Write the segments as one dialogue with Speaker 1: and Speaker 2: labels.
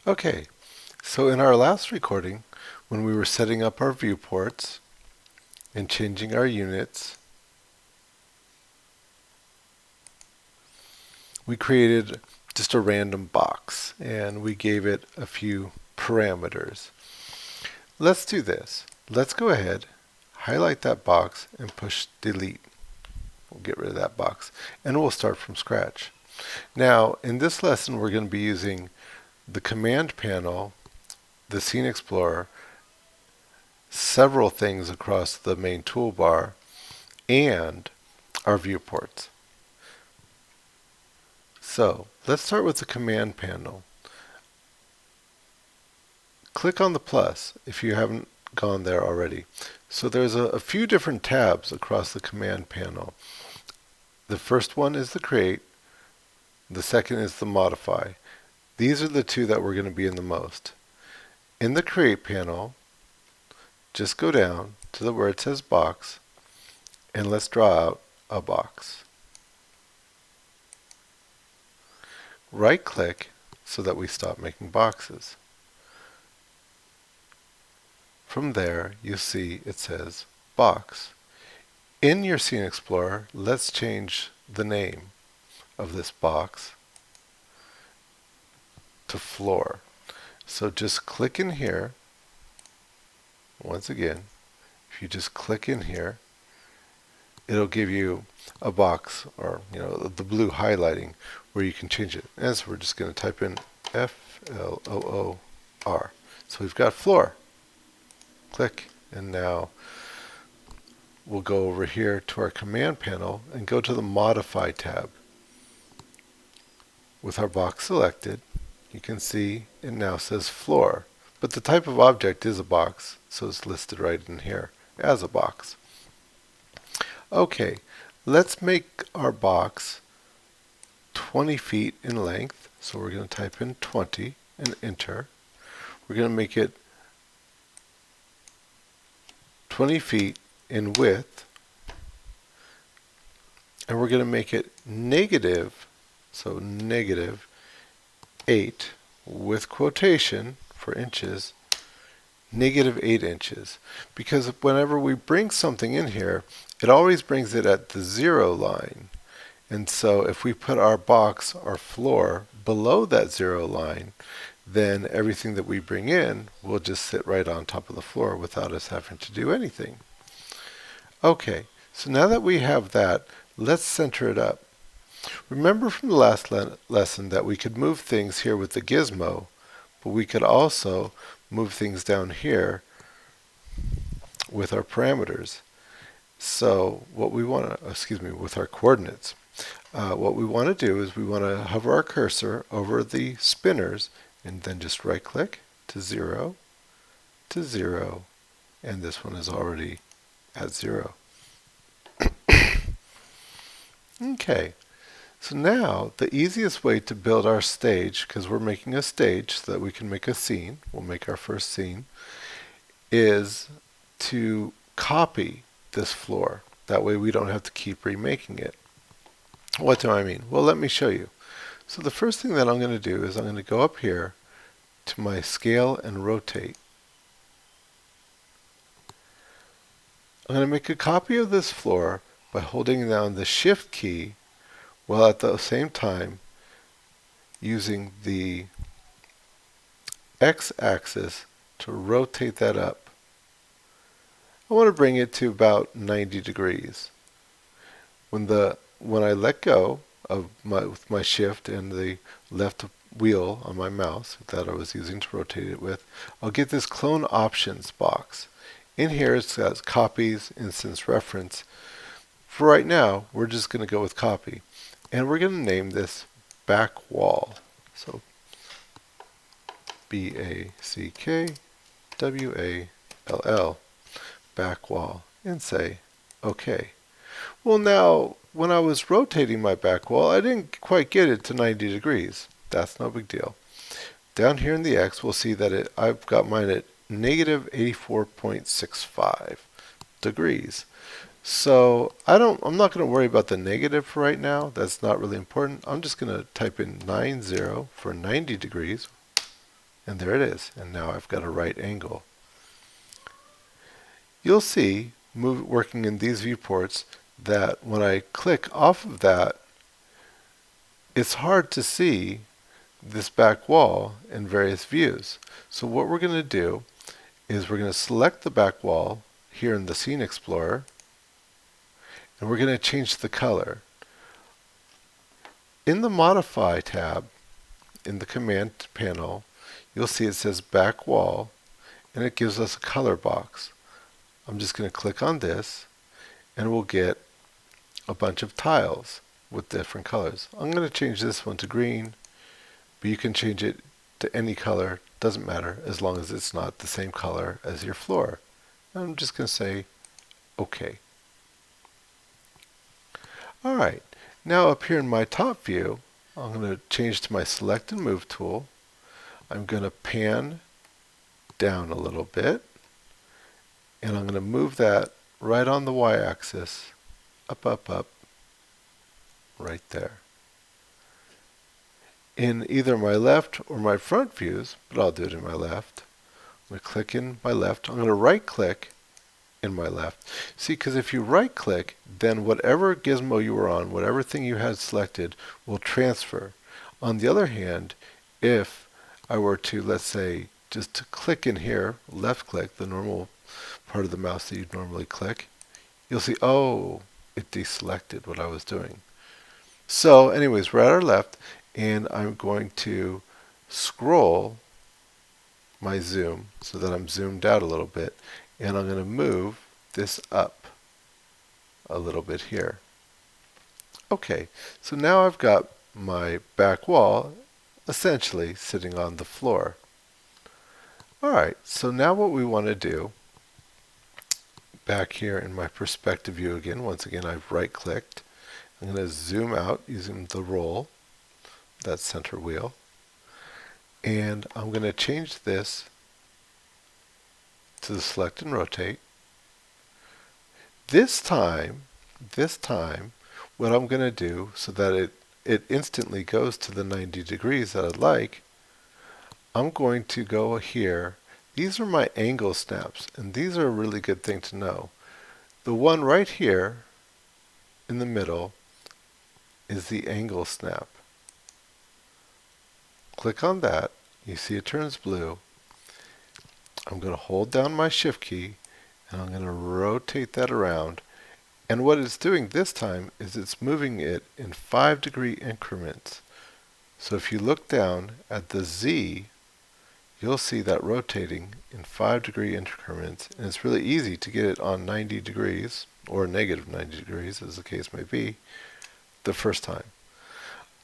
Speaker 1: Okay, so in our last recording, when we were setting up our viewports and changing our units, we created just a random box and we gave it a few parameters. Let's do this. Let's go ahead, highlight that box and push delete. We'll get rid of that box and we'll start from scratch. Now, in this lesson, we're going to be using the command panel, the Scene Explorer, several things across the main toolbar, and our viewports. So let's start with the command panel. Click on the plus if you haven't gone there already. So there's a few different tabs across the command panel. The first one is the create. The second is the modify. These are the two that we're going to be in the most. In the create panel, just go down to where it says box and let's draw out a box. Right click so that we stop making boxes. From there, you see it says box. In your Scene Explorer, let's change the name of this box to floor. So just click in here. Once again, if you just click in here, it'll give you a box, or the blue highlighting where you can change it. And so we're just going to type in F-L-O-O-R. So we've got floor. Click, and now we'll go over here to our command panel and go to the modify tab. With our box selected, you can see it now says floor, but the type of object is a box, so it's listed right in here as a box. Okay, let's make our box 20 feet in length, so we're going to type in 20 and enter. We're going to make it 20 feet in width, and we're going to make it negative, so negative 8 with quotation for inches, negative 8 inches. Because whenever we bring something in here, it always brings it at the 0 line. And so if we put our box, our floor, below that 0 line, then everything that we bring in will just sit right on top of the floor without us having to do anything. Okay, so now that we have that, let's center it up. Remember from the last lesson that we could move things here with the gizmo, but we could also move things down here with our parameters. So what we want to, with our coordinates. What we want to do is we want to hover our cursor over the spinners and then just right click to 0, to 0, and this one is already at 0. Okay, so now the easiest way to build our stage, because we're making a stage so that we can make a scene, we'll make our first scene, is to copy this floor. That way we don't have to keep remaking it. What do I mean? Well, let me show you. So the first thing that I'm going to do is I'm going to go up here to my scale and rotate. I'm going to make a copy of this floor by holding down the shift key while at the same time using the x-axis to rotate that up. I want to bring it to about 90 degrees. When I let go of my shift and the left wheel on my mouse that I was using to rotate it with, I'll get this clone options box. In here it says copies, instance reference. For right now, we're just going to go with copy. And we're going to name this back wall. So B-A-C-K-W-A-L-L, back wall, and say OK. Well, now when I was rotating my back wall, I didn't quite get it to 90 degrees. That's no big deal. Down here in the X, we'll see that I've got mine at negative 84.65 degrees. So I'm not going to worry about the negative for right now. That's not really important. I'm just going to type in 90 for 90 degrees. And there it is. And now I've got a right angle. You'll see, working in these viewports, that when I click off of that, it's hard to see this back wall in various views. So what we're going to do is we're going to select the back wall here in the Scene Explorer, and we're going to change the color. In the Modify tab, in the Command panel, you'll see it says Back Wall, and it gives us a color box. I'm just going to click on this, and we'll get a bunch of tiles with different colors. I'm going to change this one to green, but you can change it to any color, doesn't matter, as long as it's not the same color as your floor. I'm just going to say OK. Alright, now up here in my top view, I'm going to change to my Select and Move tool. I'm going to pan down a little bit, and I'm going to move that right on the y-axis, up, up, up, right there. In either my left or my front views, but I'll do it in my left, I'm going to click in my left. I'm going to right click in my left. See, because if you right click, then whatever gizmo you were on, whatever thing you had selected, will transfer. On the other hand, if I were to, let's say, just to click in here, left click, the normal part of the mouse that you'd normally click, you'll see, oh, it deselected what I was doing. So anyways, we're at our left, and I'm going to scroll my zoom so that I'm zoomed out a little bit, and I'm going to move this up a little bit here. Okay, so now I've got my back wall essentially sitting on the floor. Alright, so now what we want to do, back here in my perspective view again, once again I've right clicked. I'm going to zoom out using the roll, that center wheel, and I'm going to change this to the Select and Rotate. This time, what I'm going to do so that it instantly goes to the 90 degrees that I'd like, I'm going to go here. These are my angle snaps, and these are a really good thing to know. The one right here in the middle is the angle snap. Click on that. You see it turns blue. I'm going to hold down my Shift key, and I'm going to rotate that around. And what it's doing this time is it's moving it in 5-degree increments. So if you look down at the Z, you'll see that rotating in 5-degree increments, and it's really easy to get it on 90 degrees, or negative 90 degrees as the case may be, the first time.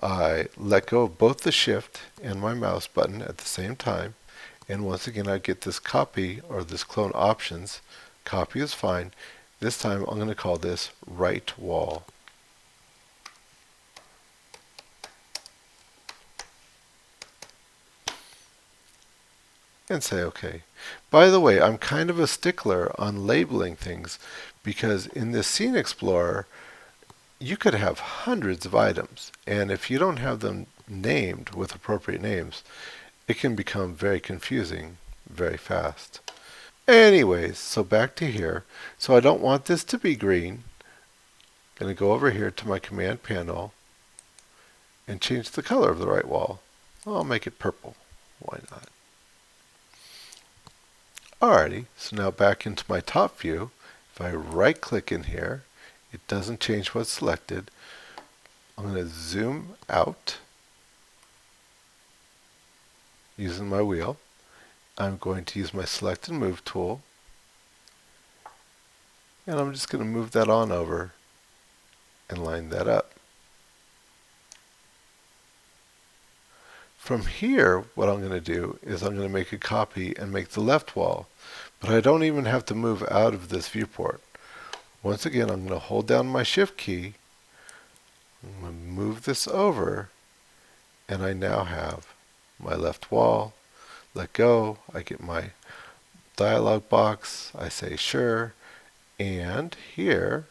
Speaker 1: I let go of both the Shift and my mouse button at the same time, and once again I get this copy or this clone options. Copy is fine. This time I'm going to call this right wall. And say OK. By the way, I'm kind of a stickler on labeling things, because in this Scene Explorer you could have hundreds of items, and if you don't have them named with appropriate names, it can become very confusing very fast. Anyways, so back to here. So I don't want this to be green. I'm going to go over here to my command panel and change the color of the right wall. I'll make it purple. Why not? Alrighty, so now back into my top view. If I right click in here, it doesn't change what's selected. I'm going to zoom out using my wheel. I'm going to use my Select and Move tool, and I'm just going to move that on over and line that up. From here, what I'm going to do is I'm going to make a copy and make the left wall, but I don't even have to move out of this viewport. Once again, I'm going to hold down my Shift key, I'm going to move this over, and I now have my left wall. Let go, I get my dialog box, I say sure, and here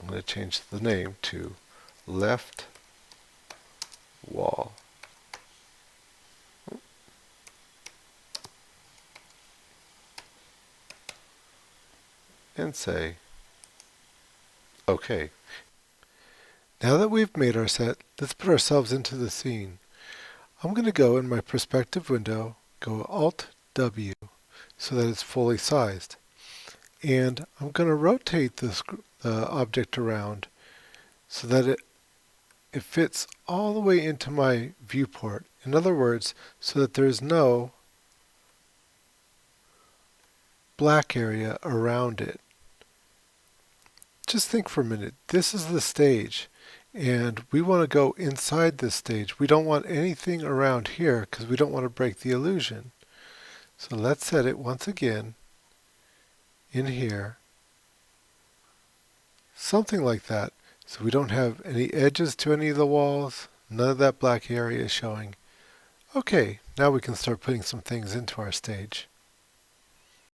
Speaker 1: I'm going to change the name to left wall. and say, OK. Now that we've made our set, let's put ourselves into the scene. I'm going to go in my perspective window, go Alt-W so that it's fully sized. And I'm going to rotate the object around so that it fits all the way into my viewport. In other words, so that there's no black area around it. Just think for a minute. This is the stage, and we want to go inside this stage. We don't want anything around here because we don't want to break the illusion. So let's set it once again in here, something like that, so we don't have any edges to any of the walls. None of that black area is showing. Okay, now we can start putting some things into our stage.